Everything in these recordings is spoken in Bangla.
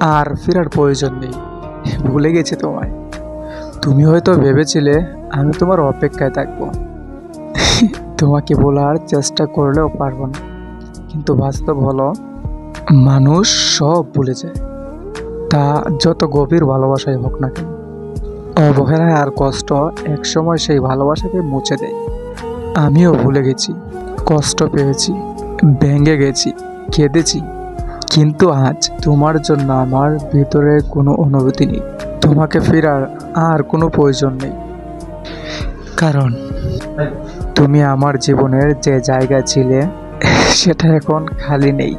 আর ফেরার প্রয়োজন নেই। ভুলে গেছি তোমায়। তুমি হয়তো ভেবেছিলে আমি তোমার অপেক্ষায় থাকবো, তোমাকে বলার চেষ্টা করলেও পারবো না। কিন্তু বাস্তব হলো, মানুষ সব ভুলে যায়, তা যত গভীর ভালোবাসাই হোক না কেন। অবহেলায় আর কষ্ট একসময় সেই ভালোবাসাকে মুছে দেয়। আমিও ভুলে গেছি, কষ্ট পেয়েছি, ভেঙে গেছি, কেঁদেছি। কিন্তু আজ তোমার জন্য আমার ভিতরে কোনো অনুভূতি নেই। তোমাকে ফেরার আর কোনো প্রয়োজন নেই, কারণ তুমি আমার জীবনের যে জায়গা ছিলে সেটা এখন খালি নেই।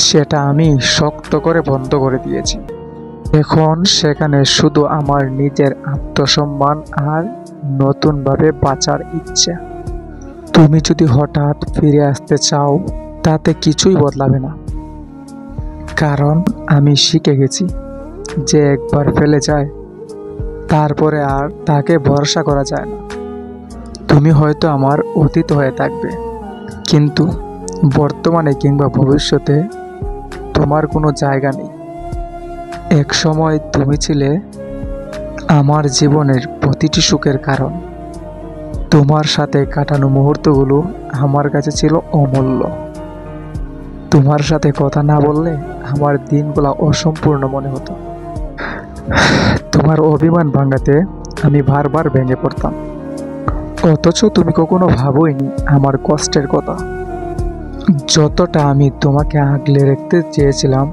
সেটা আমি শক্ত করে বন্ধ করে দিয়েছি। এখন সেখানে শুধু আমার নিজের আত্মসম্মান আর নতুনভাবে বাঁচার ইচ্ছা। তুমি যদি হঠাৎ ফিরে আসতে চাও, তাতে কিছুই বদলাবে না, কারণ আমি শিখে গেছি যে একবার ফেলে যায় তারপরে আর তাকে ভরসা করা যায় না। তুমি হয়তো আমার অতীত হয়ে থাকবে, কিন্তু বর্তমানে কিংবা ভবিষ্যতে তোমার কোনো জায়গা নেই। এক সময় তুমি ছিলে আমার জীবনের প্রতিটি সুখের কারণ। তোমার সাথে কাটানো মুহূর্তগুলো আমার কাছে ছিল অমূল্য। তোমার সাথে কথা না বললে আমার দিনগুলো অসম্পূর্ণ মনে হতো। তোমার অভিমান ভাঙাতে আমি বারবার ভেঙে পড়তাম, অথচ তুমি কখনো ভাবোইনি আমার কষ্টের কথা। যতটা আমি তোমাকে আগলে রাখতে চেয়েছিলাম,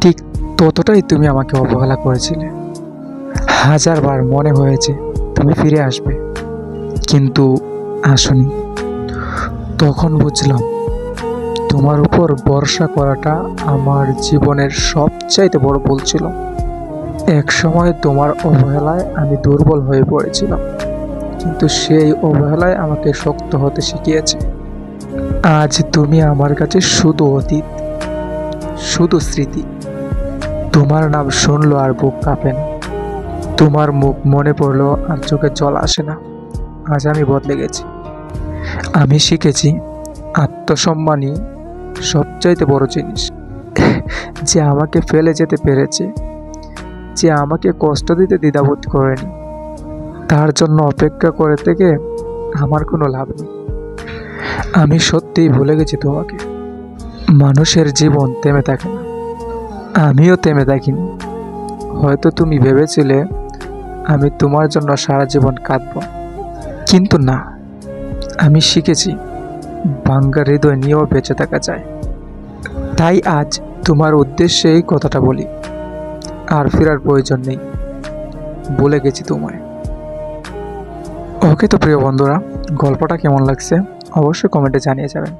ঠিক ততটাই তুমি আমাকে অবহেলা করেছিলে। হাজারবার মনে হয়েছে তুমি ফিরে আসবে, কিন্তু আসনি। তখন বুঝলাম তোমার উপর ভরসা করাটা আমার জীবনের সবচাইতে বড় ভুল ছিল। এক সময় তোমার অবহেলায় আমি দুর্বল হয়ে পড়েছিলাম, কিন্তু সেই অবহেলায় আমাকে শক্ত হতে শিখিয়েছে। আজ তুমি আমার কাছে শুধু অতীত, শুধু স্মৃতি। তোমার নাম শুনলো আর বুক কাঁপে না, তোমার মুখ মনে পড়লো আর চোখে জল আসে না। আজ আমি বদলে গেছি। আমি শিখেছি আত্মসম্মানই সবচাইতে বড় জিনিস। যে আমাকে ফেলে যেতে পেরেছে, যে আমাকে কষ্ট দিতে দ্বিধাবোধ করেনি, তার জন্য অপেক্ষা করে থেকে আমার কোনো লাভ নেই। আমি সত্যিই ভুলে গেছি তোমাকে। মানুষের জীবন থেমে থাকে না, আমিও থেমে থাকিনি। হয়তো তুমি ভেবেছিলে আমি তোমার জন্য সারা জীবন কাঁদব, কিন্তু না। আমি শিখেছি ভাঙ্গা হৃদয় নিয়েও বেঁচে থাকা যায়। তাই আজ তোমার উদ্দেশ্যে এই কথাটা বলি, আর ফেরার প্রয়োজন নেই, বলে গেছি তোমায়। ওকে তো প্রিয় বন্ধুরা, গল্পটা কেমন লাগছে অবশ্যই কমেন্টে জানিয়ে যাবেন।